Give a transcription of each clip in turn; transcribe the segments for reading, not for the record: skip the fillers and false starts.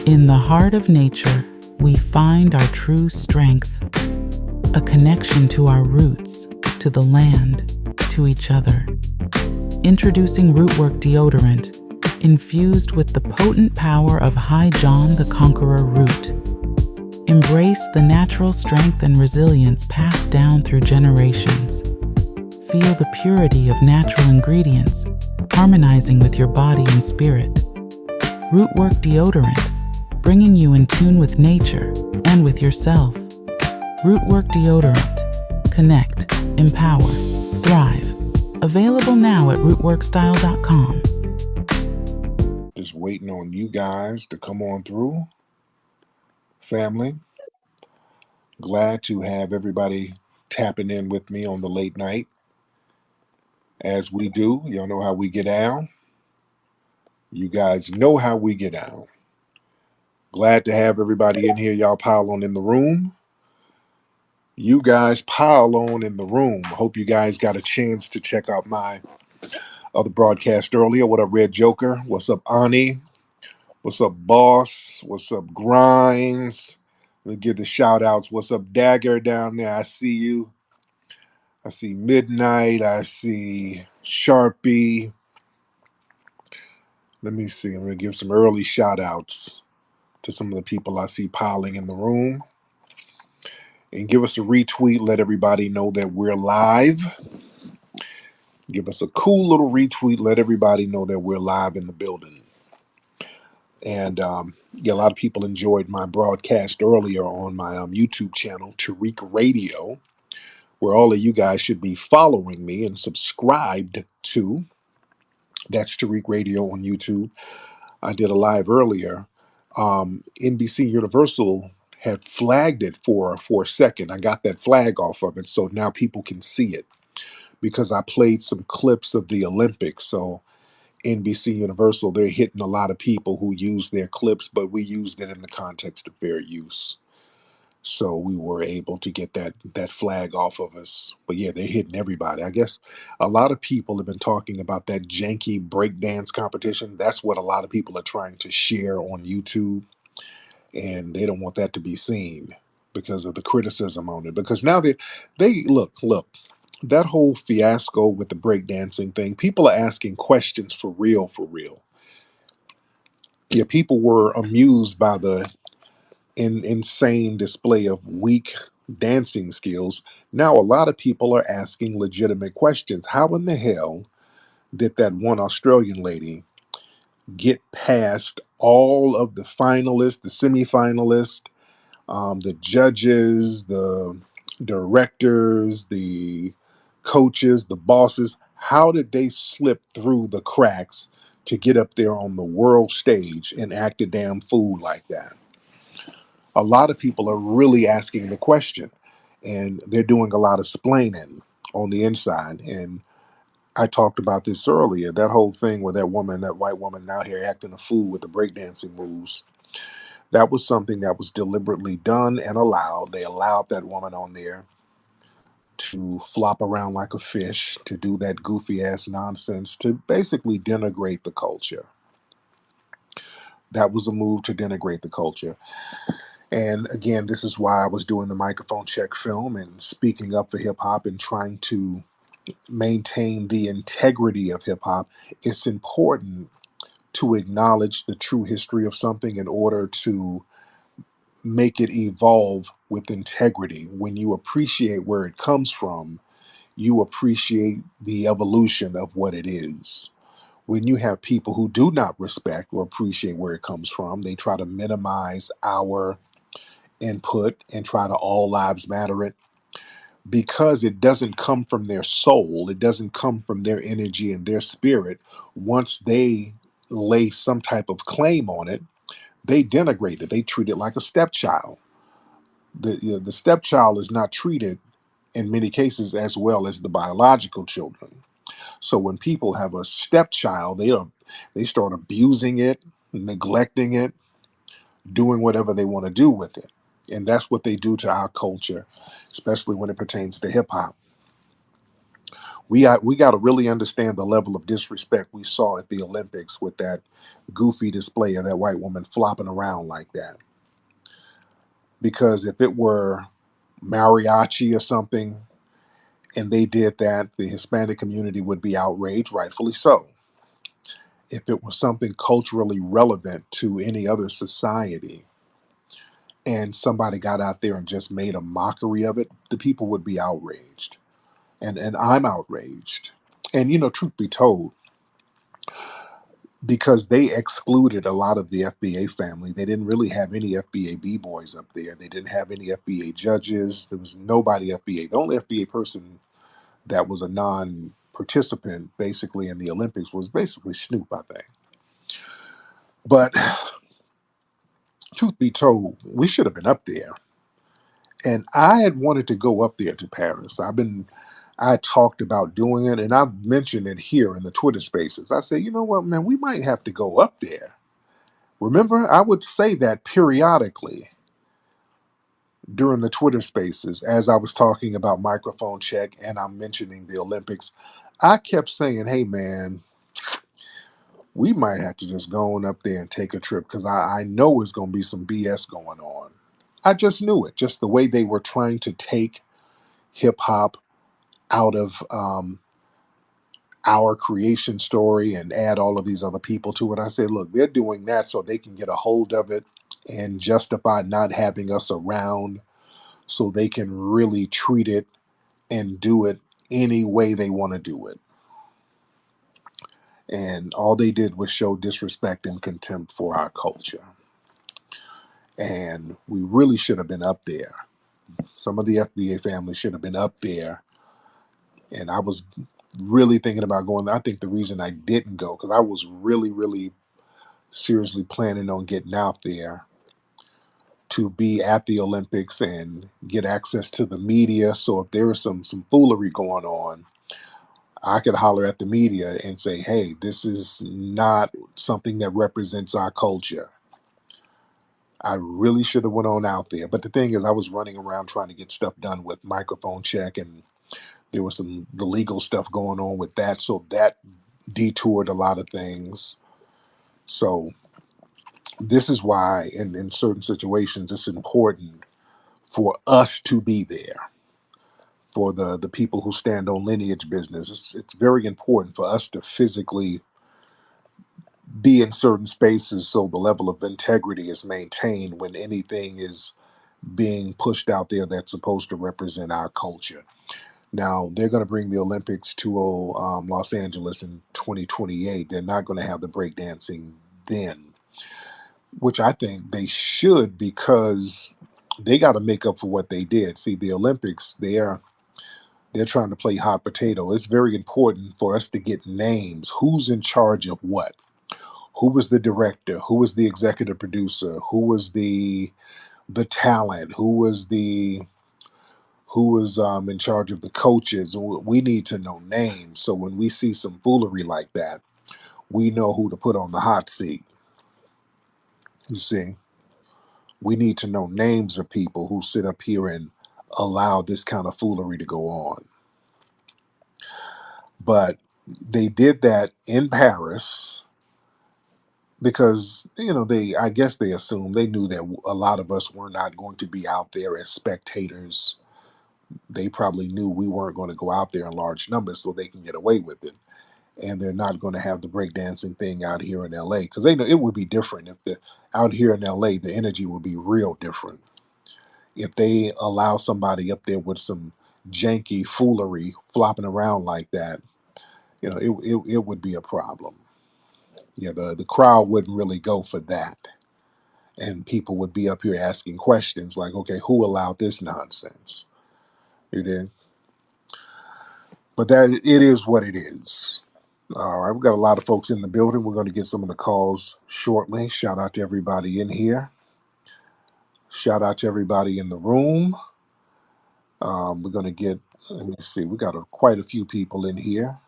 In the heart of nature, we find our true strength, a connection to our roots, to the land, to each other. Introducing Rootwork deodorant, infused with the potent power of High John the Conqueror root. Embrace the natural strength and resilience passed down through generations. Feel the purity of natural ingredients, harmonizing with your body and spirit. Rootwork deodorant, bringing you in tune with nature and with yourself. Rootwork deodorant. Connect, empower, thrive. Available now at rootworkstyle.com. Just waiting on you guys to come on through. Family, glad to have everybody tapping in with me on the late night. As we do, y'all know how we get down. You guys know how we get down. Glad to have everybody in here. Y'all pile on in the room. You guys pile on in the room. Hope you guys got a chance to check out my other broadcast earlier. What up, Red Joker? What's up, Ani? What's up, Boss? What's up, Grimes? Let me give the shout outs. What's up, Dagger down there? I see you. I see Midnight. I see Sharpie. Let me see. I'm going to give some early shout outs to some of the people I see piling in the room. And give us a retweet. Let everybody know that we're live. Give us a cool little retweet. Let everybody know that we're live in the building. And yeah, a lot of people enjoyed my broadcast earlier on my YouTube channel, Tariq Radio, where all of you guys should be following me and subscribed to. That's Tariq Radio on YouTube. I did a live earlier. NBC Universal had flagged it for a second. I got that flag off of it, so now people can see it because I played some clips of the Olympics. So NBC Universal, they're hitting a lot of people who use their clips, but we used it in the context of fair use. So we were able to get that flag off of us. But yeah, they're hitting everybody. I guess a lot of people have been talking about that janky breakdance competition. That's what a lot of people are trying to share on YouTube. And they don't want that to be seen because of the criticism on it. Because now they look, that whole fiasco with the breakdancing thing, people are asking questions for real, for real. Yeah, people were amused by the insane display of weak dancing skills. Now, a lot of people are asking legitimate questions. How in the hell did that one Australian lady get past all of the finalists, the semifinalists, the judges, the directors, the coaches, the bosses? How did they slip through the cracks to get up there on the world stage and act a damn fool like that? A lot of people are really asking the question, and they're doing a lot of splaining on the inside. And I talked about this earlier, that whole thing with that woman, that white woman out here acting a fool with the breakdancing moves. That was something that was deliberately done and allowed. They allowed that woman on there to flop around like a fish, to do that goofy ass nonsense, to basically denigrate the culture. That was a move to denigrate the culture. And again, this is why I was doing the microphone check film and speaking up for hip hop and trying to maintain the integrity of hip hop. It's important to acknowledge the true history of something in order to make it evolve with integrity. When you appreciate where it comes from, you appreciate the evolution of what it is. When you have people who do not respect or appreciate where it comes from, they try to minimize our input and try to all lives matter it, because it doesn't come from their soul, it doesn't come from their energy and their spirit. Once they lay some type of claim on it, they denigrate it. They treat it like a stepchild. The stepchild is not treated in many cases as well as the biological children. So when people have a stepchild, they start abusing it, neglecting it, doing whatever they want to do with it. And that's what they do to our culture, especially when it pertains to hip hop. We got to really understand the level of disrespect we saw at the Olympics with that goofy display of that white woman flopping around like that. Because if it were mariachi or something and they did that, the Hispanic community would be outraged, rightfully so. If it was something culturally relevant to any other society and somebody got out there and just made a mockery of it, the people would be outraged. And I'm outraged. And truth be told, because they excluded a lot of the FBA family, they didn't really have any FBA B-boys up there. They didn't have any FBA judges. There was nobody FBA. The only FBA person that was a non-participant basically in the Olympics was basically Snoop, I think. But truth be told, we should have been up there. And I had wanted to go up there to Paris. I talked about doing it, and I mentioned it here in the Twitter spaces. I said, you know what, man, we might have to go up there. Remember, I would say that periodically during the Twitter spaces as I was talking about microphone check and I'm mentioning the Olympics. I kept saying, hey, man, we might have to just go on up there and take a trip because I know it's going to be some BS going on. I just knew it, just the way they were trying to take hip hop out of our creation story and add all of these other people to it. I said, look, they're doing that so they can get a hold of it and justify not having us around so they can really treat it and do it any way they want to do it. And all they did was show disrespect and contempt for our culture. And we really should have been up there. Some of the FBA families should have been up there. And I was really thinking about going. I think the reason I didn't go, because I was really, really seriously planning on getting out there to be at the Olympics and get access to the media. So if there was some foolery going on, I could holler at the media and say, hey, this is not something that represents our culture. I really should have went on out there. But the thing is, I was running around trying to get stuff done with microphone check, and there was some the legal stuff going on with that. So that detoured a lot of things. So this is why in certain situations it's important for us to be there. For the people who stand on lineage business, it's very important for us to physically be in certain spaces so the level of integrity is maintained when anything is being pushed out there that's supposed to represent our culture. Now, they're going to bring the Olympics to Los Angeles in 2028. They're not going to have the breakdancing then, which I think they should because they got to make up for what they did. See, the Olympics, they're trying to play hot potato. It's very important for us to get names. Who's in charge of what? Who was the director? Who was the executive producer? Who was the talent? Who was in charge of the coaches? We need to know names. So when we see some foolery like that, we know who to put on the hot seat. You see, we need to know names of people who sit up here and allow this kind of foolery to go on. But they did that in Paris because I guess they assumed they knew that a lot of us were not going to be out there as spectators. They probably knew we weren't going to go out there in large numbers so they can get away with it, and they're not going to have the breakdancing thing out here in LA because they know it would be different if the out here in LA the energy would be real different if they allow somebody up there with some janky foolery flopping around like that. It would be a problem. Yeah, the crowd wouldn't really go for that. And people would be up here asking questions like, okay, who allowed this nonsense? You did. But that it is what it is. All right, we've got a lot of folks in the building. We're going to get some of the calls shortly. Shout out to everybody in here. Shout out to everybody in the room. We're going to get, let me see, we got quite a few people in here.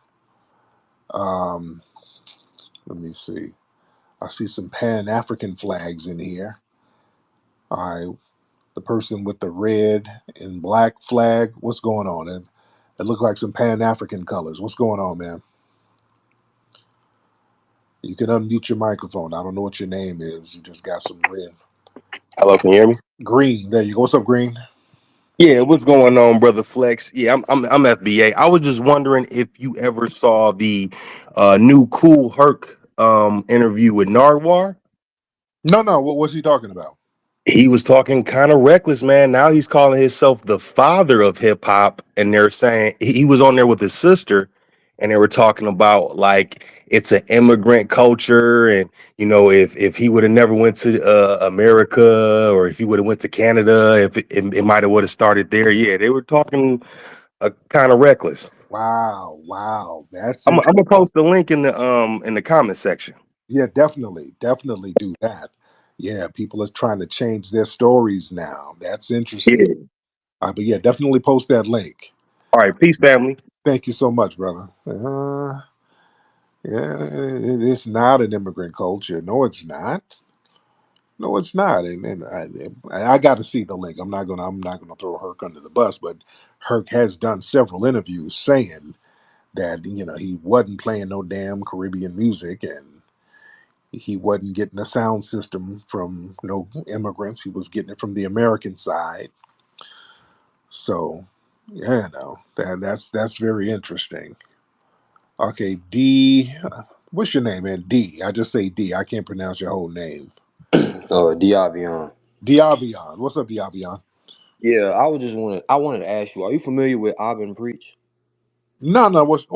Um, let me see. I see some Pan-African flags in here. All right, the person with the red and black flag, what's going on? It looked like some Pan African colors. What's going on, man? You can unmute your microphone. I don't know what your name is. You just got some red. Hello, can you hear me? Green. There you go. What's up, Green? Yeah, what's going on, brother Flex? Yeah, I'm FBA. I was just wondering if you ever saw the new Cool Herc interview with Nardwar. No, no. What was he talking about? He was talking kind of reckless, man. Now he's calling himself the father of hip hop, and they're saying he was on there with his sister, and they were talking about like it's an immigrant culture, and if he would have never went to America, or if he would have went to Canada, if it might have would have started there. Yeah, they were talking kind of reckless. Wow, wow. That's I'm interesting. gonna post the link in the comment section. Yeah, definitely, definitely do that. Yeah, people are trying to change their stories now. That's interesting. Yeah. But yeah, definitely post that link. All right, peace, family. Thank you so much, brother. Yeah, it's not an immigrant culture. No, it's not. No, it's not. And I got to see the link. I'm not gonna throw Herc under the bus, but Herc has done several interviews saying that he wasn't playing no damn Caribbean music, and he wasn't getting a sound system from no immigrants. He was getting it from the American side. So yeah, no, that's very interesting. Okay, D. What's your name, man? D. I just say D. I can't pronounce your whole name. Diavion. Diavion. What's up, Diavion? Yeah, I wanted to ask you, are you familiar with Abin Preach? No, no. What?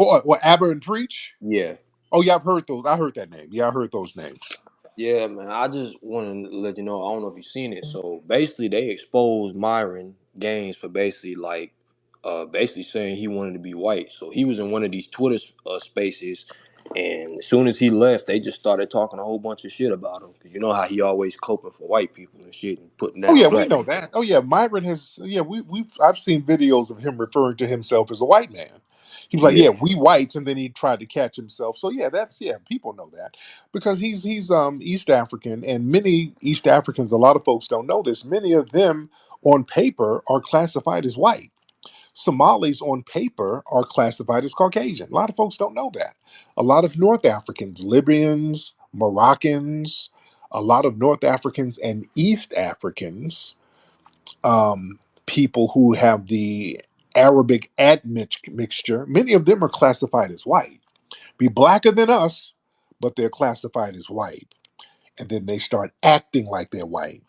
Aber and Preach? Yeah. Oh yeah, I've heard those. I heard that name. Yeah, I heard those names. Yeah, man. I just wanted to let you know, I don't know if you've seen it. So basically they exposed Myron Gaines for basically saying he wanted to be white. So he was in one of these Twitter spaces, and as soon as he left, they just started talking a whole bunch of shit about him. Cause you know how he always coping for white people and shit and putting Oh down yeah, we black know people. that. Oh yeah, Myron has. Yeah, we've. I've seen videos of him referring to himself as a white man. He was like, Yeah. "Yeah, we whites," and then he tried to catch himself. So yeah, people know that because he's East African, and many East Africans. A lot of folks don't know this. Many of them on paper are classified as white. Somalis on paper are classified as Caucasian. A lot of folks don't know that. A lot of North Africans, Libyans, Moroccans, a lot of North Africans and East Africans, people who have the Arabic admixture, many of them are classified as white. Be blacker than us, but they're classified as white. And then they start acting like they're white.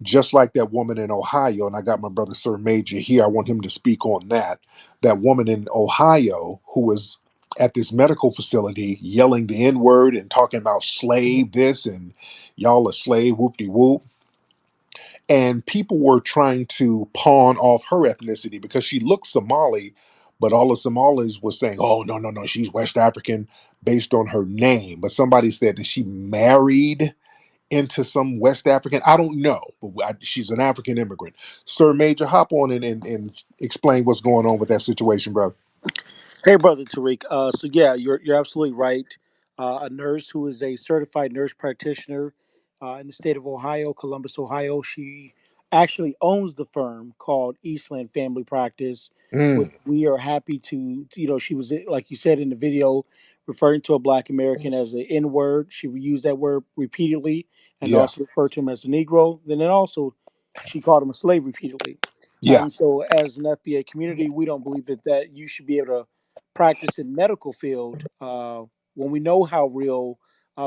Just like that woman in Ohio, and I got my brother Sir Major here. I want him to speak on that. That woman in Ohio who was at this medical facility yelling the N word and talking about slave this and y'all a slave, whoop de whoop. And people were trying to pawn off her ethnicity because she looked Somali, but all the Somalis were saying, oh, no, no, no, she's West African based on her name. But somebody said that she married into some West African. I don't know, but she's an African immigrant. Sir Major, hop on and explain what's going on with that situation, bro. Hey, brother Tariq. So yeah, you're absolutely right. A nurse who is a certified nurse practitioner in the state of Ohio, Columbus, Ohio. She actually owns the firm called Eastland Family Practice, which Mm, we are happy to. She was like you said in the video, referring to a Black American as the N word. She used that word repeatedly, and yeah, also referred to him as a Negro. Then also, she called him a slave repeatedly. yeah. And so, as an FBA community, we don't believe that you should be able to practice in medical field when we know how real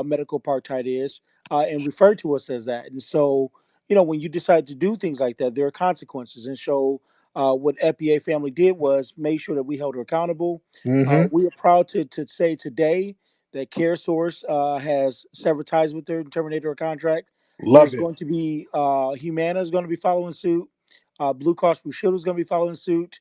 medical apartheid is and refer to us as that. And so, when you decide to do things like that, there are consequences. And so, what FBA family did was made sure that we held her accountable. Mm-hmm. We are proud to say today that CareSource has severed ties with her and terminated her contract. Love There's it. going to be Humana is going to be following suit. Blue Cross Blue Shield is going to be following suit.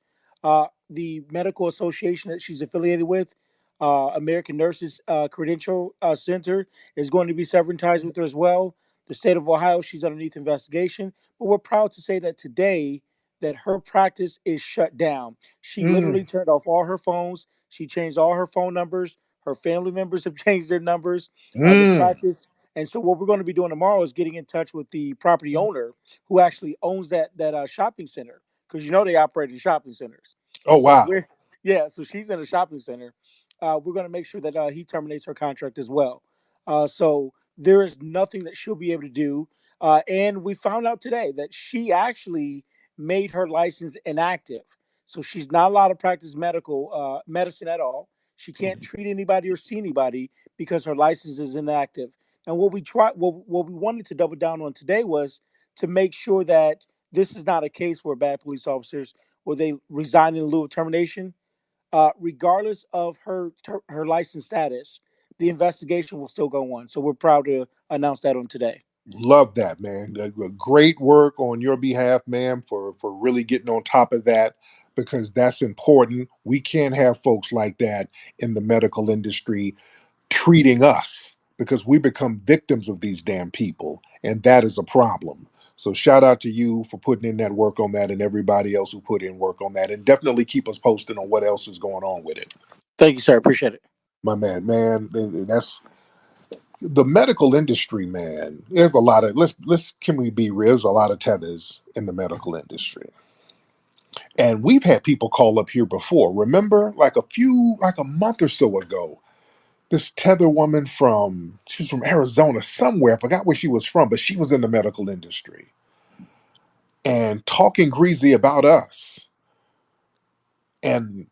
The medical association that she's affiliated with, American Nurses Credential Center, is going to be severing ties with her as well. The state of Ohio, she's underneath investigation. But we're proud to say that today that her practice is shut down. She literally Mm, turned off all her phones. She changed all her phone numbers. Her family members have changed their numbers. The mm. practice. And so what we're going to be doing tomorrow is getting in touch with the property owner who actually owns that shopping center because they operate in shopping centers. Oh And so wow. we're Yeah, so she's in a shopping center. We're going to make sure that he terminates her contract as well. So there is nothing that she'll be able to do. And we found out today that she actually made her license inactive. So she's not allowed to practice medicine at all. She can't treat anybody or see anybody because her license is inactive. And what we wanted to double down on today was to make sure that this is not a case where bad police officers, where they resign in lieu of termination, regardless of her license status, the investigation will still go on. So we're proud to announce that on today. Love that, man. Great work on your behalf, ma'am, for really getting on top of that, because that's important. We can't have folks like that in the medical industry treating us, because we become victims of these damn people, and that is a problem. So shout out to you for putting in that work on that, and everybody else who put in work on that, and definitely keep us posted on what else is going on with it. Thank you, sir. Appreciate it. My man, that's the medical industry, man. There's a lot of, let's can we be real? There's a lot of tethers in the medical industry, and we've had people call up here before. Remember, like a month or so ago, this tether woman she was from Arizona somewhere. I forgot where she was from, but she was in the medical industry and talking greasy about us and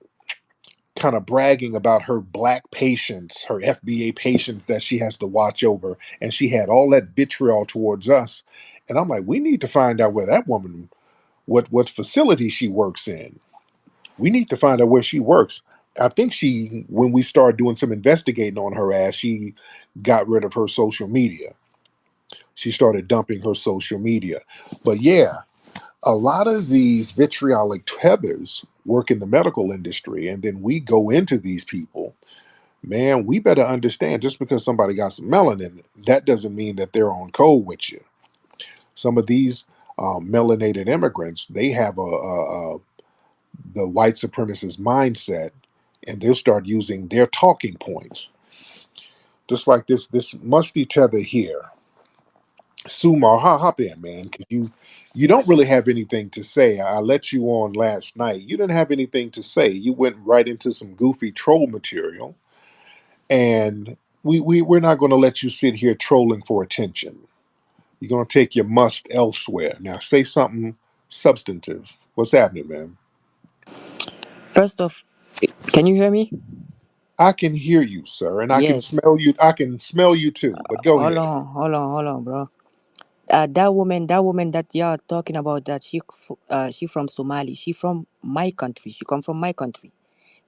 kind of bragging about her black patients, her FBA patients that she has to watch over. And she had all that vitriol towards us. And I'm like, we need to find out where that woman, what facility she works in. We need to find out where she works. I think when we started doing some investigating on her ass, she got rid of her social media. She started dumping her social media. But yeah, a lot of these vitriolic tethers work in the medical industry, and then we go into these people. Man, we better understand, just because somebody got some melanin, that doesn't mean that they're on code with you. Some of these melanated immigrants, they have the white supremacist mindset, and they'll start using their talking points. Just like this musty tether here. Sumar, hop in, man, because you don't really have anything to say. I let you on last night. You didn't have anything to say. You went right into some goofy troll material, and we're not going to let you sit here trolling for attention. You're going to take your must elsewhere. Now, say something substantive. What's happening, man? First off, can you hear me? I can hear you, sir, and I can Yes. smell you. I can smell you too. But go Hold ahead. on, hold on, hold on, bro. That woman that you're talking about, that she from Somali. She from my country. She come from my country.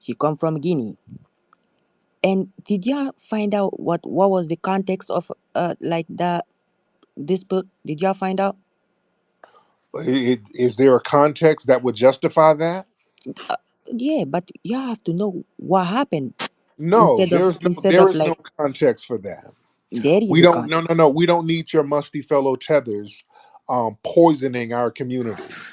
She come from Guinea. And did you find out what was the context of like the this book? Did you find out? Is there a context that would justify that? Uh, yeah, but you have to know what happened No, instead of instead there of is no like context for that. there is We a don't. No, no, context, no. We don't need your musty fellow tethers poisoning our community,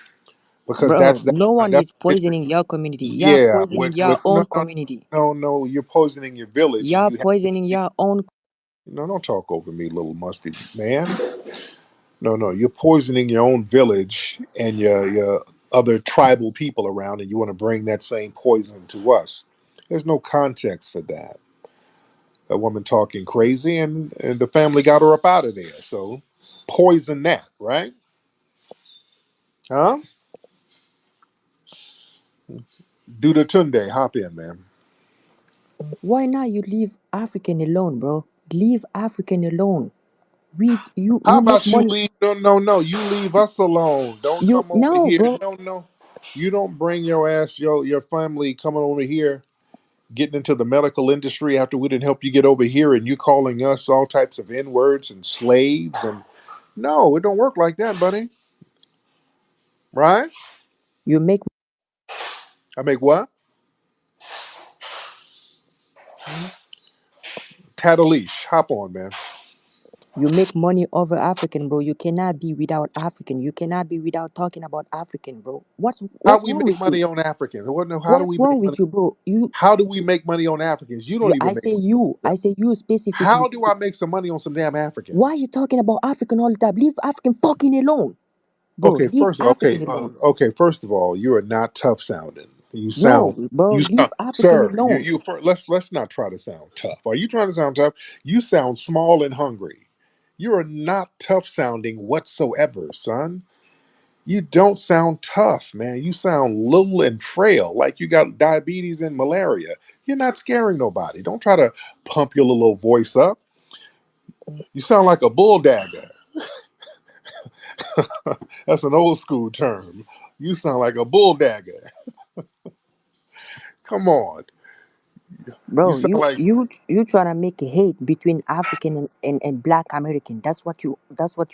because bro. No one that's is what poisoning your community. You're yeah. poisoning With your no, own no, community. no, no. You're poisoning your village, and You're you have to poisoning feed. your own. No, don't talk over me, little musty man. No, no. You're poisoning your own village and your other tribal people around, and you want to bring that same poison to us. There's no context for that. A woman talking crazy, and the family got her up out of there. So poison that, right? Huh? Do the Tunde, hop in, man. Why not you leave African alone, bro? Leave African alone. You How make about you money. leave? No, no, no. You leave us alone. Don't You come over no, here. bro. No, no. You don't bring your ass, your family coming over here, getting into the medical industry after we didn't help you get over here, and you calling us all types of N words and slaves, and no, it don't work like that, buddy. Right? You make I make what? Tatalish, hop on, man. you make money over African, bro. You cannot be without African. You cannot be without talking about African, bro. How What's we wrong make with you? money on Africans? How do What's we wrong make money? with you, bro? How do we make money on Africans? You don't even I make say money you. on them. I say you How specifically. do I make some money on some damn Why are Africans? you talking about African all the time? Leave African fucking alone, bro. Okay, Leave first, African alone. okay. First of all, you are not tough sounding. You No, sound bro, you leave sound African sir, alone. let's not try to sound tough. Are you trying to sound tough? You sound small and hungry. You are not tough sounding whatsoever, son. You don't sound tough, man. You sound little and frail, like you got diabetes and malaria. You're not scaring nobody. Don't try to pump your little voice up. You sound like a bulldagger. That's an old school term. You sound like a bulldagger. Come on. You Bro, sound you like you you trying to make a hate between African and black American. That's what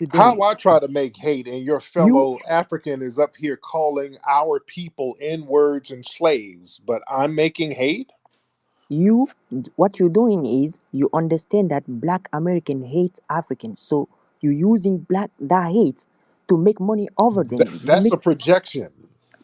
you're how doing. I try to make hate, and your You fellow African is up here calling our people N words and slaves, but I'm making hate? you what you're doing is you understand that black American hates Africans. So you're using black that hate to make money over them. You That's make a projection.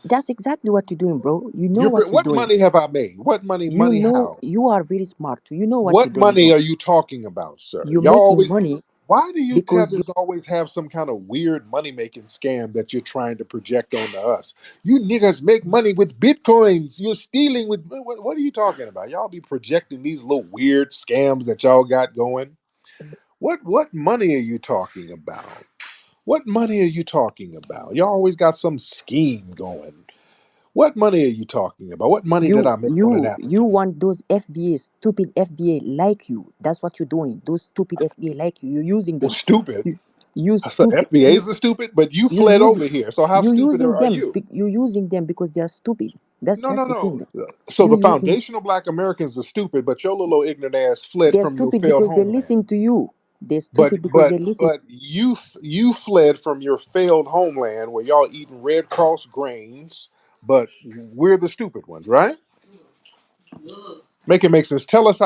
That's exactly what you're doing, bro. You know what you're What doing. money have I made? What money? You Money know how? you are very smart. You know what you're What doing, money bro. are you talking about, sir? You're Y'all making always. money Why do you because you tethers always have some kind of weird money making scam that you're trying to project onto us? You niggas make money with bitcoins. You're stealing with. What are you talking about? Y'all be projecting these little weird scams that y'all got going. What money are you talking about? What money are you talking about? Y'all always got some scheme going. What money are you talking about? What money did you I make on an you African? want those FBAs, stupid FBA like you. That's what you're doing. Those stupid FBA like you. You're using Well, them. stupid. You So stupid. FBAs are stupid, but you You fled using over here. So how you stupid using are them. you? You using them because they are stupid. That's No, that's no, the no. thing. So You the using foundational black Americans are stupid, but your little ignorant ass fled They're from your stupid failed because they homeland. listen to you. They're But stupid because but they listen. but you fled from your failed homeland where y'all eating Red Cross grains, but we're the stupid ones, right? Make it make sense. Tell us,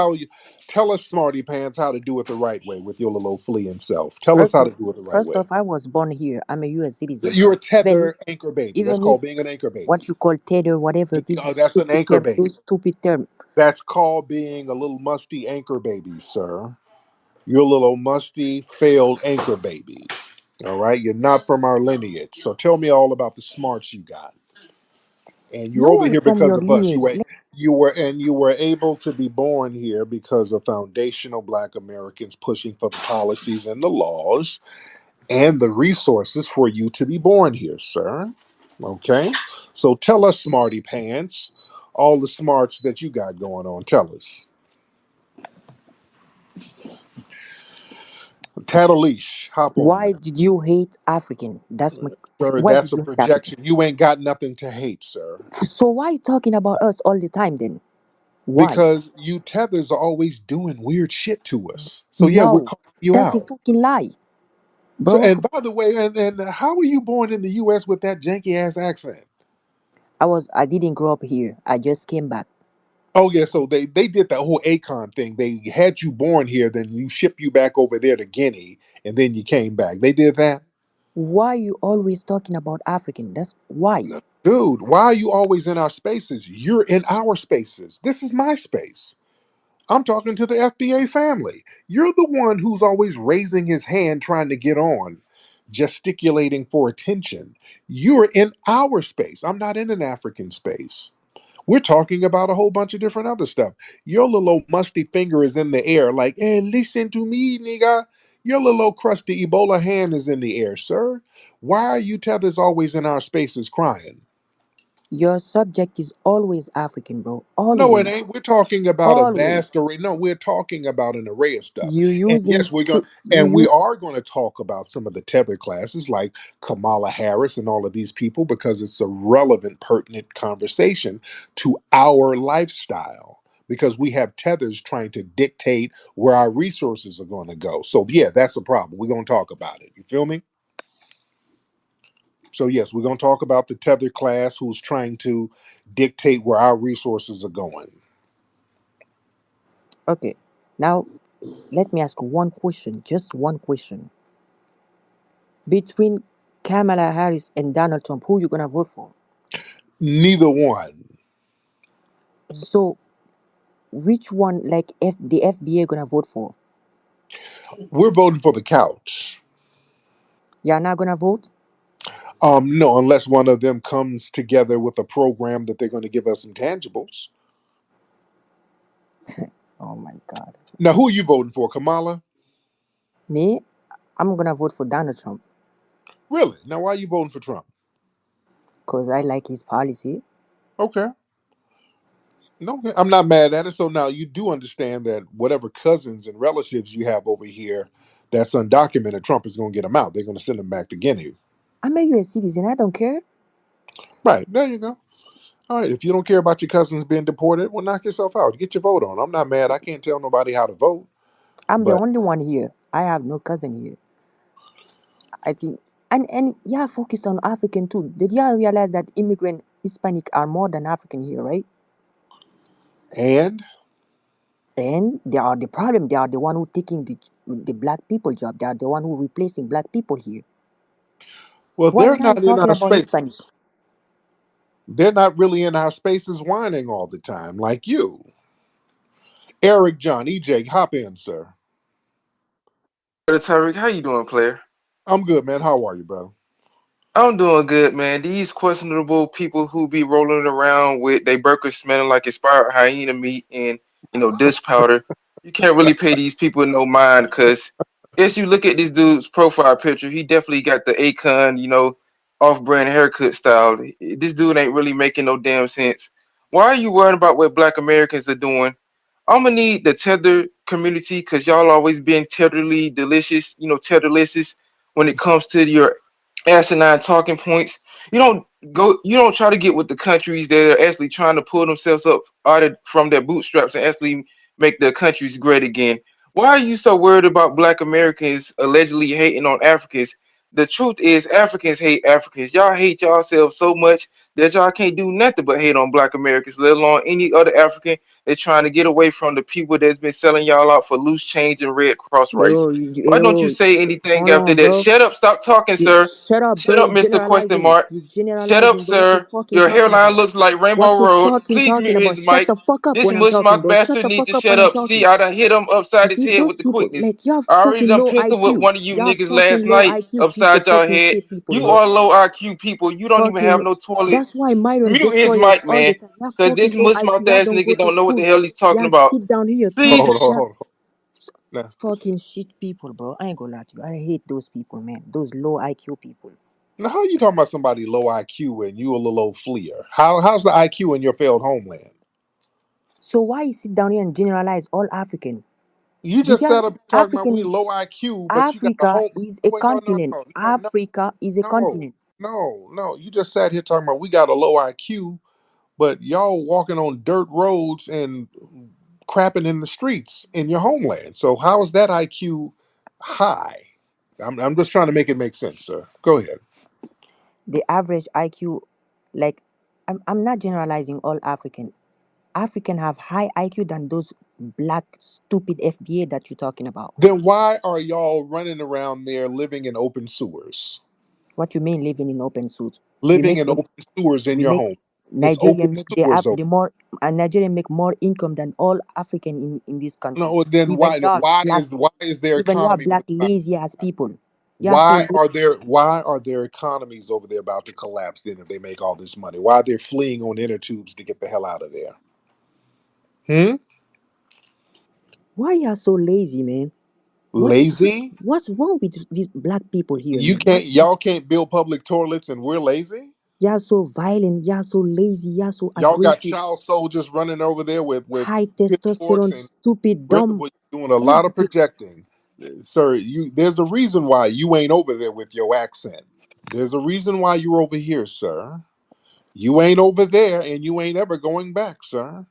smarty pants, how to do it the right way with your little fleeing self. Tell us First how of to do it the right first way. off, I was born here. I'm a U.S. citizen. You're a Even if tether anchor baby. That's even if called being an anchor what baby. you call tether, whatever, this is That's an stupid anchor term. baby. Those stupid term. That's called being a little musty anchor baby, sir. You're a little musty, failed anchor baby. All right. You're not from our lineage. So tell me all about the smarts you got. And you're No over one here from because your of us. lineage. You were able to be born here because of foundational black Americans pushing for the policies and the laws and the resources for you to be born here, sir. Okay? So tell us, smarty pants, all the smarts that you got going on. Tell us. Tattleash, hop on, Why man. did you hate African? Sir, Why that's did a you hate African? projection. You ain't got nothing to hate, sir. So why you talking about us all the time then? Why? Because you tethers are always doing weird shit to us. So yeah, we're No, calling you that's a out. fucking lie, So bro. and by the way, and how were you born in the US with that janky ass accent? I didn't grow up here. I just came back. Oh yeah, so they did that whole Acon thing. They had you born here, then you shipped you back over there to Guinea, and then you came back. They did that? Why you always talking about African? That's why. Dude, why are you always in our spaces? You're in our spaces. This is my space. I'm talking to the FBA family. You're the one who's always raising his hand trying to get on, gesticulating for attention. You're in our space. I'm not in an African space. We're talking about a whole bunch of different other stuff. Your little old musty finger is in the air, like, hey, listen to me, nigga. Your little old crusty Ebola hand is in the air, sir. Why are you tethers always in our spaces crying? Your subject is always African, bro. No, it Always. ain't. We're talking about a Always. vast array. No, we're talking about an array of stuff. You And using yes, we're going stu- you and we use are going to talk about some of the tether classes like Kamala Harris and all of these people because it's a relevant, pertinent conversation to our lifestyle. Because we have tethers trying to dictate where our resources are going to go. So yeah, that's a problem. We're going to talk about it. You feel me? So yes, we're going to talk about the tether class who's trying to dictate where our resources are going. Okay. Now let me ask one question, just one question. Between Kamala Harris and Donald Trump, who you gonna vote for? Neither one. So which one the FBA gonna vote for? We're voting for the couch. You're not gonna vote? No, unless one of them comes together with a program that they're going to give us some tangibles. Oh my God. Now, who are you voting for, Kamala? Me, I'm gonna vote for Donald Trump Really? Now, why are you voting for Trump? because I like his policy. Okay. No, okay. I'm not mad at it. So now you do understand that whatever cousins and relatives you have over here that's undocumented, Trump is going to get them out. They're going to send them back to Guinea. I'm a U.S. citizen. I don't care. Right. There you go. All right. If you don't care about your cousins being deported, well, knock yourself out. Get your vote on. I'm not mad. I can't tell nobody how to vote. I'm the But, only one here. I have no cousin here. I think, and yeah, focus on African too. Did y'all realize that immigrant Hispanic are more than African here, right? and, And they are the problem. They are the one who taking the black people job. They are the one who replacing black people here. well, Why they're y'all not in talking our about Hispanic? spaces. They're not really in our spaces whining all the time like you. Eric John, EJ, hop in, sir. Brother Tariq, how you doing, player? I'm good, man. How are you, bro? I'm doing good, man. These questionable people who be rolling around with they burgers smelling like expired hyena meat and dish powder, you can't really pay these people no mind because as you look at this dude's profile picture, he definitely got the Akon, off-brand haircut style. This dude ain't really making no damn sense. Why are you worried about what Black Americans are doing? I'm gonna need the Tether community because y'all always been tetherly delicious, tetherless when it comes to your asinine talking points. You don't try to get with the countries that are actually trying to pull themselves up from their bootstraps and actually make their countries great again. Why are you so worried about Black Americans allegedly hating on Africans? The truth is Africans hate Africans. Y'all hate yourselves so much that y'all can't do nothing but hate on Black Americans, let alone any other African. They're trying to get away from the people that's been selling y'all out for loose change and Red Cross rice. Yo, Why don't you yo, say anything hold after on, that? bro. Shut up, stop talking, sir. Shut up, Shut bro. up, You Mr. Question generalizing. Mark. You Shut up, generalizing, bro. What you sir. fucking Your talking hairline about? looks like Rainbow What you Road. fucking Please talking mute about? his Shut mic. the fuck up This when I'm mush talking, mouth bro. Shut bastard the needs fuck to up when shut I'm up. talking. See, I done hit him You upside his see, head those with the people, quickness. like, y'all I already fucking done low pistol whipped IQ. one of you Y'all niggas last fucking low night IQ piece of upside your fucking head. shit people, You bro. are low IQ people. You don't even have Fucking. no toilet. That's why Myron Mute his destroy us mic, all the man. time. Y'all Cause fucking this low mush IQ. mouth Y'all ass don't go nigga to don't know what the school. hell he's talking Y'all about. sit down here Please talking. Hold Y'all on. Now, fucking shit people, bro. I ain't gonna lie to you. I hate those people, man. Those low IQ people. now, how are you talking about somebody low IQ and you a little old fleer? How's the IQ in your failed homeland? So why you sit down here and generalize all African? You Did just y'all sat up talking about African we is low IQ, but you got a Africa home. is a Wait, no, no, continent. no, no, no, Africa is a no, continent. no. You just sat here talking about we got a low IQ, but y'all walking on dirt roads and crapping in the streets in your homeland. So how is that IQ high? I'm just trying to make it make sense, sir. Go ahead. The average IQ, like, I'm not generalizing all African. African have high IQ than those black stupid FBA that you're talking about. Then why are y'all running around there living in open sewers? What you mean living in open suits? We Living make in open sewers in we your make home. It's open Nigerian make sewers over. the more Nigerian make more income than all African in this country. No, then Even y'all black, why is their even y'all economy black about lazy ass to, people. Y'all so lazy. why are their economies over there about to collapse then if they make all this money? Why are they fleeing on inner tubes to get the hell out of there? Hmm? Why y'all so lazy, man? What's Lazy? what's wrong with these black people here, You man? can't y'all can't build public toilets and we're lazy? Y'all so violent, y'all so lazy, y'all so Y'all got aggressive, child soldiers running over there with high pitchforks testosterone, and stupid, dumb. doing a Y'all, lot of projecting. Sir, you there's a reason why you ain't over there with your accent. There's a reason why you're over here, sir. You ain't over there and you ain't ever going back, sir.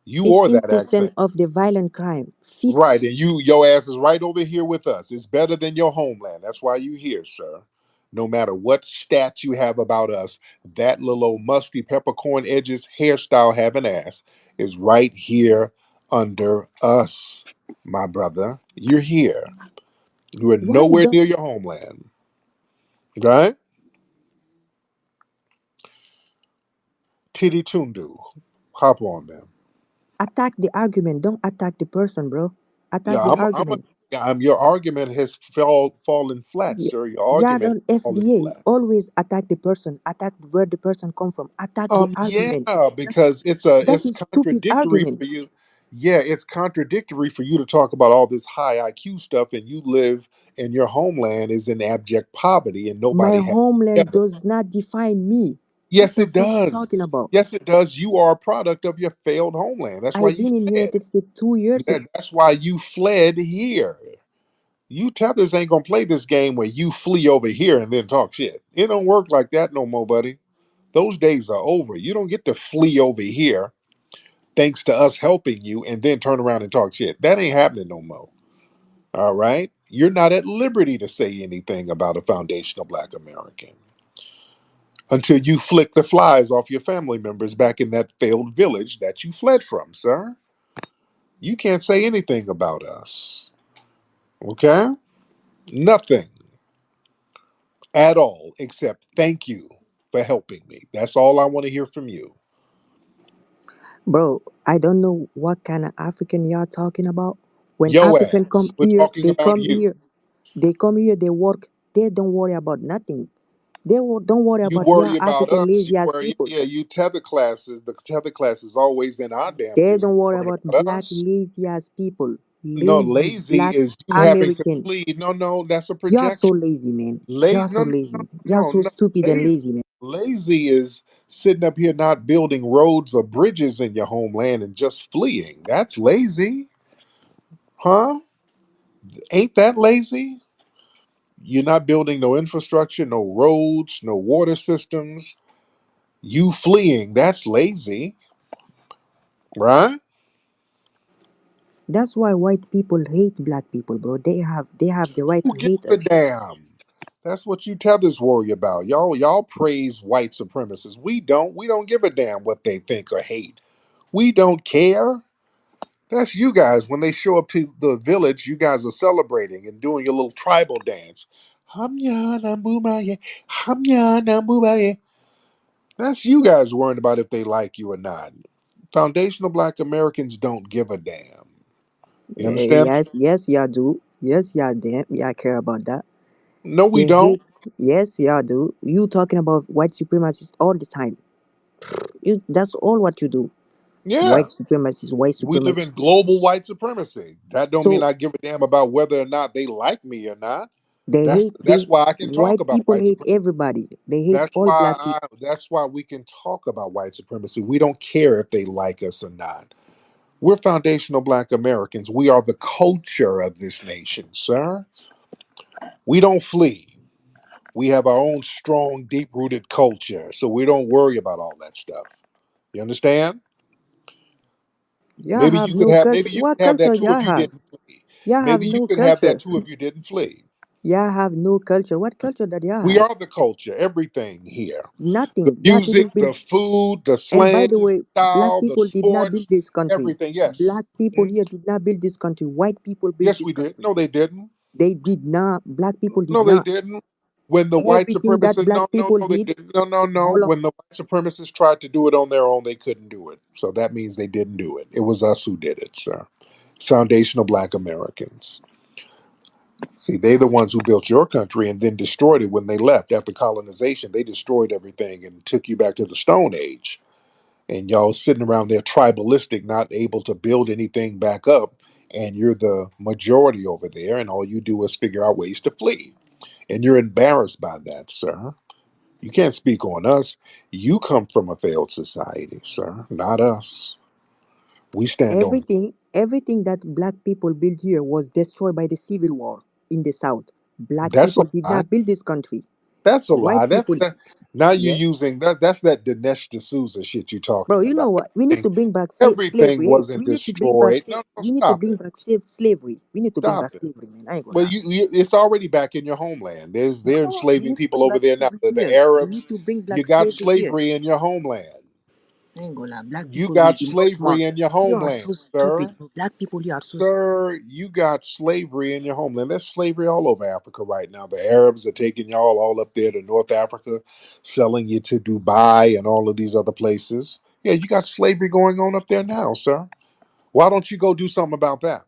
You or that 15% accent. of the violent crime. Right, and your ass is right over here with us. It's better than your homeland. That's why you here, sir. No matter what stat you have about us, that little old musty peppercorn edges hairstyle having ass is right here under us, my brother. You're here. You are Why you nowhere don't near your homeland. Right? Titty Tundu. Hop on them. attack the argument? Don't attack the person, bro. Yeah, Attack the I'm argument. Your argument has fallen flat, Yeah, sir. Your yeah, argument the has fallen FBA flat. always attack the person, attack where the person come from, attack the Yeah, argument. That because that it's is stupid contradictory argument. for you. Yeah, it's contradictory for you to talk about all this high IQ stuff, and you live and your homeland is in abject poverty, and My nobody has it homeland together. does not define me. What Yes, the it fuck you talking does. about? Yes, it does. You are a product of your failed homeland. That's why I've you been in fled. United States 2 years ago. That's why you fled here. You Tethers ain't gonna play this game where you flee over here and then talk shit. It don't work like that no more, buddy. Those days are over. You don't get to flee over here thanks to us helping you and then turn around and talk shit. That ain't happening no more. All right? You're not at liberty to say anything about a foundational black American until you flick the flies off your family members back in that failed village that you fled from, sir. You can't say anything about us. Okay? Nothing at all except thank you for helping me. That's all I want to hear from you. Bro, I don't know what kind of African you're talking about. When Yo African come ass. We're here, talking about you. they come here, they work, they don't worry about nothing. Don't worry You about worry your about African us. You lazy ass worry, people. yeah, you tether classes. The tether class is always in our damn They business. don't worry Worrying about about black us. lazy ass people. No, Lazy lazy black is you having to American. flee. No, no, that's a You're so projection. lazy, man. You're Late, so no, no, lazy. You're no, so no. stupid and Lazy, lazy, man. lazy is sitting up here not building roads or bridges in your homeland and just fleeing. That's lazy, huh? Ain't that lazy? You're not building no infrastructure, no roads, no water systems. You fleeing, that's lazy, right? That's why white people hate black people, bro. They have the right Who to gives hate a us. damn? That's what you tethers worry about. Y'all praise white supremacists. We don't. We don't give a damn what they think or hate. We don't care. That's you guys. When they show up to the village, you guys are celebrating and doing your little tribal dance. Hamya nambumaye, hamya nambumaye. That's you guys worrying about if they like you or not. Foundational Black Americans don't give a damn. You understand? Yes, yes, yeah, do. Yes, yeah, damn, yeah, care about that. No, we They don't. hate. Yes, yeah, do. You talking about white supremacists all the time. That's all what you do. Yeah. White We live in supremacists. global white supremacy. That don't mean So I give a damn about whether or not they like me or not. they hate. That's They why I can talk white about people white hate supremacy. everybody. They hate all black people. That's why we can talk about white supremacy. We don't care if they like us or not. We're foundational black Americans. We are the culture of this nation, sir. We don't flee. We have our own strong, deep-rooted culture, so we don't worry about all that stuff. You understand? Y'all have no culture. Maybe you What could have culture that too if y'all you have? didn't flee. Y'all have Maybe you no could have that culture. too if you didn't flee. Y'all have no culture. What culture that y'all We have? are the culture, everything here. The Nothing. Y'all music, didn't build. the food, the And by slang, the the way, black style, the people did not build sports, this country. everything. Yes. Black people Mhm. here did not build this country. White people built Yes, this we did. country. No, they didn't. They did not. Black people did No, they not. didn't. When the white Everything that supremacists, black people no, they did, didn't. No, no, no. hold on. When the white supremacists tried to do it on their own, they couldn't do it. So that means they didn't do it. It was us who did it, sir. Foundational black Americans. See, they the ones who built your country and then destroyed it when they left after colonization. They destroyed everything and took you back to the Stone Age. And y'all sitting around there tribalistic, not able to build anything back up. And you're the majority over there, and all you do is figure out ways to flee. And you're embarrassed by that, sir. You can't speak on us. You come from a failed society, sir, not us. We stand on Everything that black people built here was destroyed by the civil war in the south. Black that's a people did lie. not build this country. That's a lie. White That's people, that. Now you're yes. using that. That's that Dinesh D'Souza shit you're Bro, talking you know about. what? We need to bring back Everything slavery. Hey, wasn't we need to bring back destroyed. No, no, we need to stop bring it. back slavery. We need to bring back Stop it. slavery, man. I ain't gonna Well, lie. it's already back in your homeland. They're No, we enslaving need to people bring over back there now. slavery The here. We need Arabs, to bring you back got slavery here. slavery in your homeland. I ain't gonna lie. Black You people, you got the most smart. slavery in your You are homeland, so stupid, sir. bro. Black people, you are so stupid. Sir, you got slavery in your homeland. There's slavery all over Africa right now. The Arabs are taking y'all all up there to North Africa, selling you to Dubai and all of these other places. Yeah, you got slavery going on up there now, sir. Why don't you go do something about that?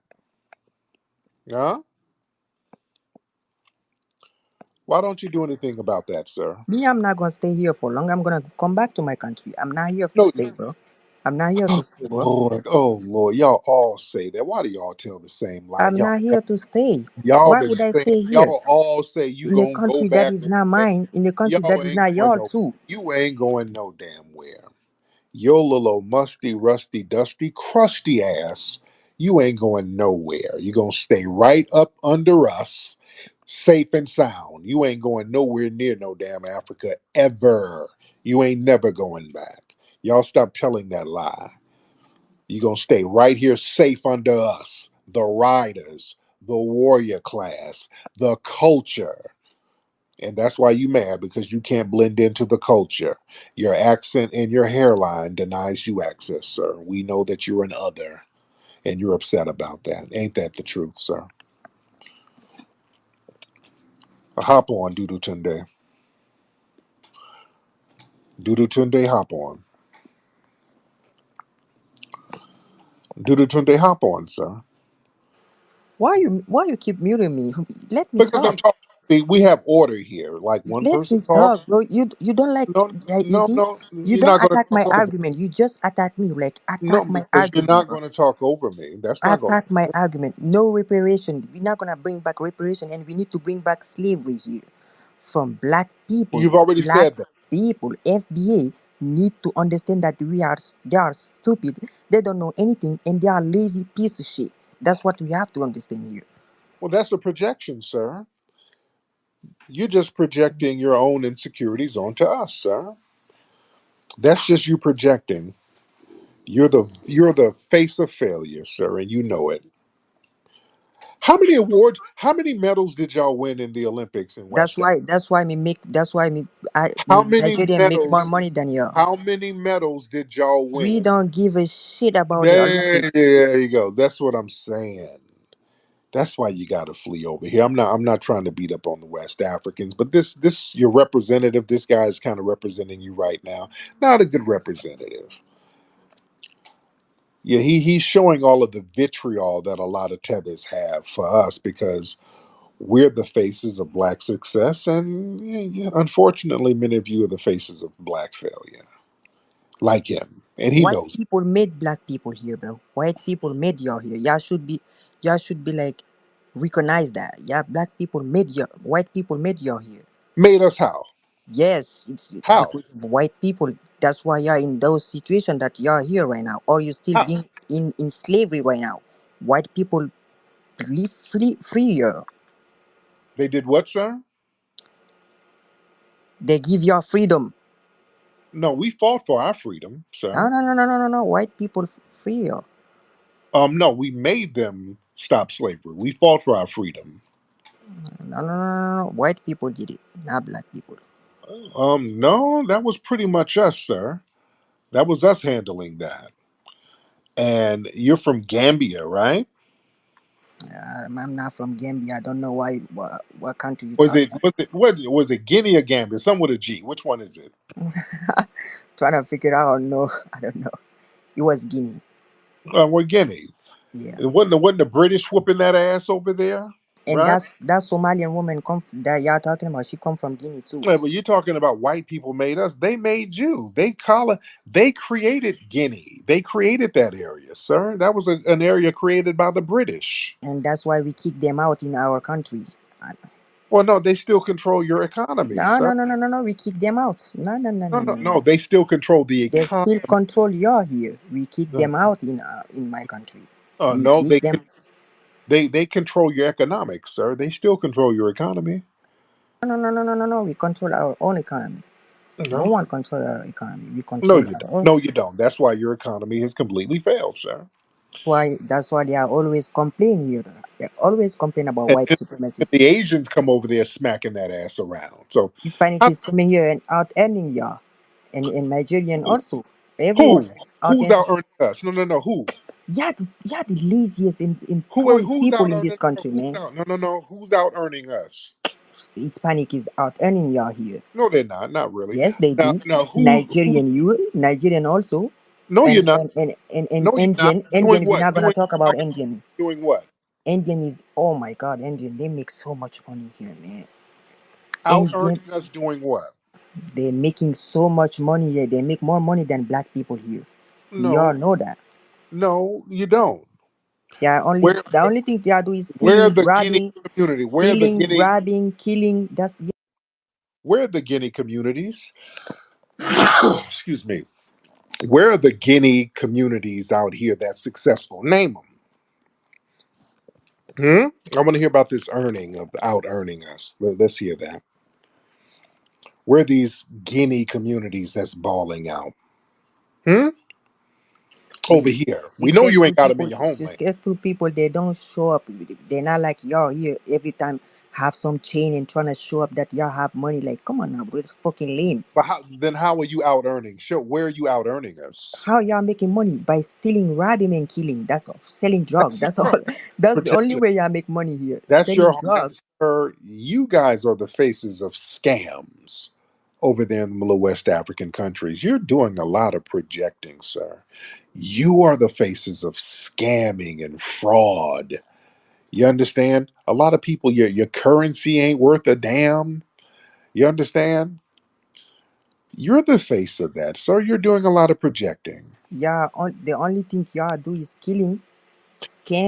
Huh? Why don't you do anything about that, sir? Me, I'm not gonna stay here for long. I'm gonna come back to my country. I'm not here to No, stay, bro. I'm not here to stay, bro. Lord, oh Lord, y'all all say that. Why do y'all tell the same lie? I'm not here to stay. Y'all Why been would I saying, stay here? y'all all say you In a gonna go country that back is and not stay. mine, in a country Y'all that is ain't not going yours no. too. You ain't going no damn where. Your little old musty, rusty, dusty, crusty ass. You ain't going nowhere. You gonna stay right up under us, safe and sound. You ain't going nowhere near no damn Africa ever. You ain't never going back. Y'all stop telling that lie. You gonna stay right here safe under us, the riders, the warrior class, the culture. And that's why you mad, because you can't blend into the culture. Your accent and your hairline denies you access, sir. We know that you're an other, and you're upset about that. Ain't that the truth, sir? Hop on, Dudu Tunde. Dudu Tunde, hop on. Dudu Tunde, hop on, sir. Why you keep muting me? Let me Because I'm talk. talking. See, we have order here. Like one Let person me talk, talks. bro. You don't like No, you no, see? no. You You're don't not going to attack talk my over. argument. You just attack me. Like No, attack my because you're argument, not bro. going to talk over me. That's not going to Attack my happen. argument. No reparation. We're not gonna bring back reparation, and we need to bring back slavery here from black people. You've already Black said that. people. FBA need to understand that they are stupid. They don't know anything, and they are lazy piece of shit. That's what we have to understand here. Well, that's a projection, sir. You're just projecting your own insecurities onto us, sir. That's just you projecting. You're the face of failure, sir, and you know it. How many awards, how many medals did y'all win in the Olympics in That's West Africa? why. That's why me make. That's why How many Nigerian make more medals? money than you. How many medals did y'all We win? don't give a shit about the Olympic. There you go. That's what I'm saying. That's why you got to flee over here. I'm not trying to beat up on the West Africans, but this your representative. This guy is kind of representing you right now. Not a good representative. Yeah, he's showing all of the vitriol that a lot of tethers have for us, because we're the faces of black success, and yeah, unfortunately, many of you are the faces of black failure, like him, and he White knows it. people made black people here, bro. White people made y'all here. Y'all should be like recognize that. Yeah, black people made you. White people made y'all here. Made us how? Yes, it's How? because of white people. That's why you're in those situations that you're here right now, or you still How? being in slavery right now. White people live free here. They did what, sir? They give you freedom. No, we fought for our freedom, No, sir. no, no, no, no, no, no. White people free here. No, we made them stop slavery. We fought for our freedom. No, no, no, no, no. White people did it, not black people. No, that was pretty much us, sir. That was us handling that. And you're from Gambia, right? I'm not from Gambia. I don't know what country you Was talking it was it what was it Guinea or Gambia? Some with a G. Which one is it? about. Trying to figure out. No, I don't know. It was Guinea. We're Guinea. Yeah, It wasn't the British whooping that ass over there, and right? that Somalian woman that y'all talking about. She come from Guinea too. Yeah, but you're talking about white people made us. They made you. They created Guinea. They created that area, sir. That was an area created by the British. And that's why we kick them out in our country. Uh, Well, no, they still control your economy, No, no, sir. no, no, no, no. We kick them out. No, no, no, No, no, no, no, no. no. They still control the They still economy. control your here. We kick No, them out in my country. We no, kick them. they control your economics, sir. They still control your economy. No, no, no, no, no, no. We control our own economy. No No, one control our economy. We no, control you our don't. own. No, you don't. That's why your economy has completely failed, sir. That's why they are always complaining here. They always complain about And, white and supremacists. the Asians come over there smacking that ass around. So, Hispanic how, is coming here and out earning ya. And Nigerian who? also. Everyone Who? is out Who's earning. out earning us? No, no, no. Who? Yeah, the laziest and Who? poorest Who's people out in this earning? country, Who's man. out? No, no, no. Who's out earning us? Hispanic is out earning ya here. No, they're not. Not really. Yes, they Now, do. now, who's? Nigerian also. No, you're not. And No, you're not. Doing Indian, we're what? not gonna Doing talk about what? Indian. Doing what? Indian is, oh my god, Indian, they make so much money here, man. Out and earning us doing what? they're making so much money here. They make more money than black people here. We all No, know that. no, you don't. Where The only thing they are doing is where stealing, the Guinea grabbing, community? stealing, grabbing, killing. That's Where are the Guinea communities? Excuse me. Where are the Guinea communities out here that's successful? Name them. Hmm? I want to hear about this earning of out earning us. Let's hear that. Where are these Guinea communities that's balling out? Hmm? Over here. We know you ain't got them in your homeland. successful people. They don't show up. They're not like y'all here every time have some chain and trying to show up that y'all have money. Like, come on now, bro. It's fucking lame. But how are you out earning? Show where are you out earning us? How y'all making money? By stealing, robbing, and killing. That's all. Selling drugs. That's That's all. your That's the only projection. way y'all make money here. That's your Selling drugs. sir. You guys are the faces of scams over there in the Middle West African countries. You're doing a lot of projecting, sir. You are the faces of scamming and fraud. You understand? A lot of people, your currency ain't worth a damn. You understand? You're the face of that, sir. You're doing a lot of projecting. The only thing y'all do is killing,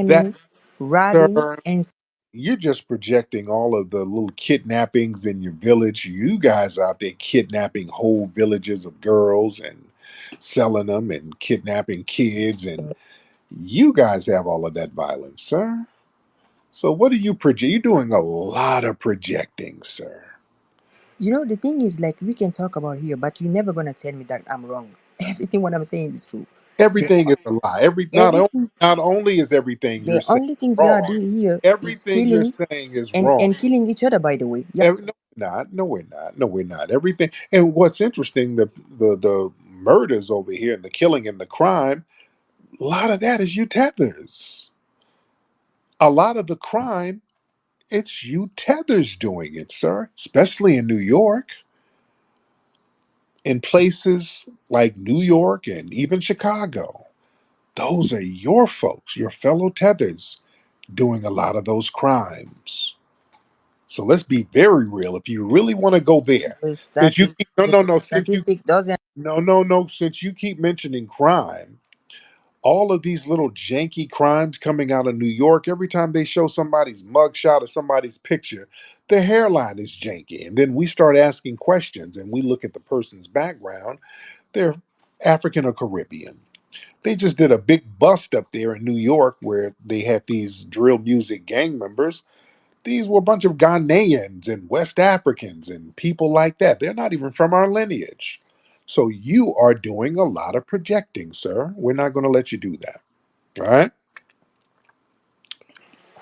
That, scamming, robbing, sir, and you're just projecting all of the little kidnappings in your village. You guys out there kidnapping whole villages of girls and selling them and kidnapping kids, and you guys have all of that violence, sir. So what do you project? You're doing a lot of projecting, sir. the thing is, like, we can talk about here, but you're never gonna tell me that I'm wrong. Everything what I'm saying is true. The Everything is a lie. everything Not only is everything you're the saying only thing y'all do wrong, here is everything you're killing saying is and wrong. killing each other. By the way, yeah. No, we're not. No, we're not. No, we're not. Everything. And what's interesting, the murders over here and the killing and the crime, a lot of that is you tethers. A lot of the crime, it's you tethers doing it, sir. Especially in New York, in places like New York and even Chicago. Those are your folks, your fellow tethers, doing a lot of those crimes. So let's be very real. If you really want to go there, since you keep no, The no, no, since you statistic doesn't. no, no, no. Since you keep mentioning crime, all of these little janky crimes coming out of New York, every time they show somebody's mugshot or somebody's picture, their hairline is janky. And then we start asking questions and we look at the person's background. They're African or Caribbean. They just did a big bust up there in New York where they had these drill music gang members. These were a bunch of Ghanaians and West Africans and people like that. They're not even from our lineage. So you are doing a lot of projecting, sir. We're not going to let you do that. All right?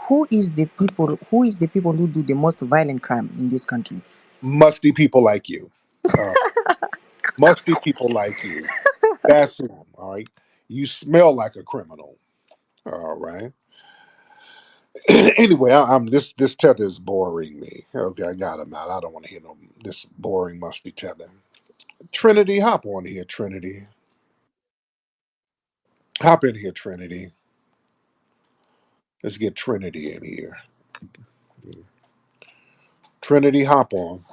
Who is the people who do the most violent crime in this country? Musty people like you. Uh, musty people like you. That's who. All right? You smell like a criminal. All right. Anyway, I'm this tether is boring me. Okay, I got him out. I don't want to hear no this boring musty tether. Trinity, hop on here, Trinity. Hop in here, Trinity. Let's get Trinity in here. Trinity, hop on.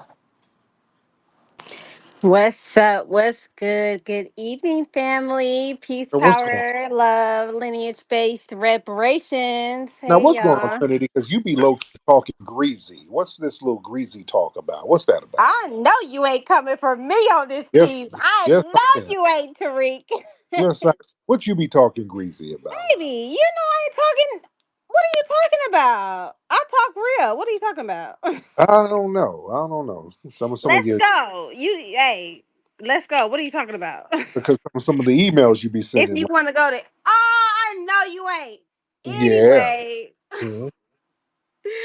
What's up? What's good? Good evening, family. Peace, What's going on? power, love, lineage based reparations. Now, Hey, what's going on, y'all. Trinity? Because you be low key talking greasy. What's this little greasy talk about? What's that about? I know you ain't coming for me on this Yes, piece. I yes, I know am. you ain't, Tariq. Yes, I. What you be talking greasy about? Baby, I ain't talking. What are you talking about? I talk real. What are you talking about? I don't know. I don't know. Some of Let's your go. Hey, let's go. What are you talking about? because some of the emails you be If sending. you want to go to, I know you ain't. Yeah. Anyway. Mhm.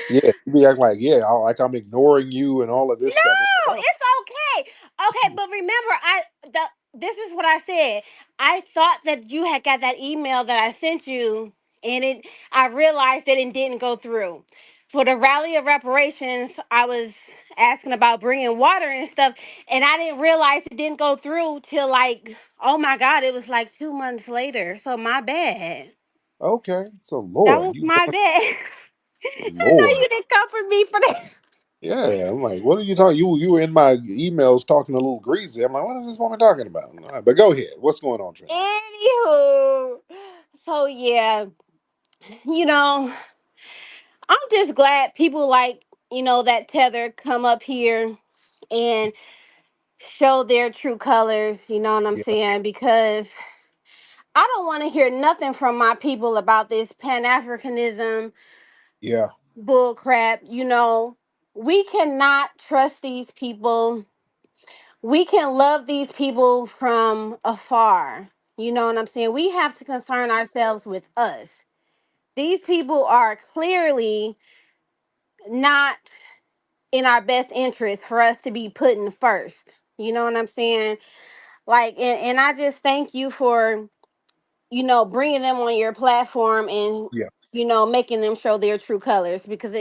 Yeah, you be acting like like I'm ignoring you and all of this stuff. No, Oh, it's okay. Okay, but remember, this is what I said. I thought that you had got that email that I sent you, and I realized that it didn't go through. For the rally of reparations, I was asking about bringing water and stuff, and I didn't realize it didn't go through till like, oh my God, it was like 2 months later. So my bad. okay. So That Lord, was you my going bad. I know Lord. you didn't come for me for that. Yeah, I'm like, what are you talking? You were in my emails talking a little greasy. I'm like, what is this woman talking about? All right, but go ahead. What's going on, Trinity? Anywho, so yeah, you know, I'm just glad people like, that Tether come up here and show their true colors, you know what I'm Yeah, saying? Because I don't want to hear nothing from my people about this Pan-Africanism yeah, bull crap. We cannot trust these people. We can love these people from afar. You know what I'm saying? We have to concern ourselves with us. These people are clearly not in our best interest for us to be putting first. You know what I'm saying? Like, and I just thank you for, bringing them on your platform and, yeah. making them show their true colors because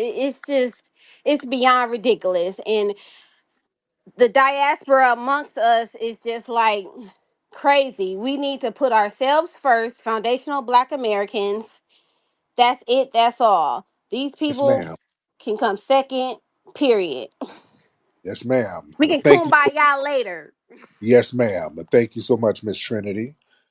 it's beyond ridiculous. And the diaspora amongst us is just like crazy. We need to put ourselves first, foundational Black Americans. That's it, that's all. These Yes, people ma'am. can come second, period. Yes, ma'am. We But can thank you. kumbaya later. Yes, ma'am. But thank you so much, Miss Trinity.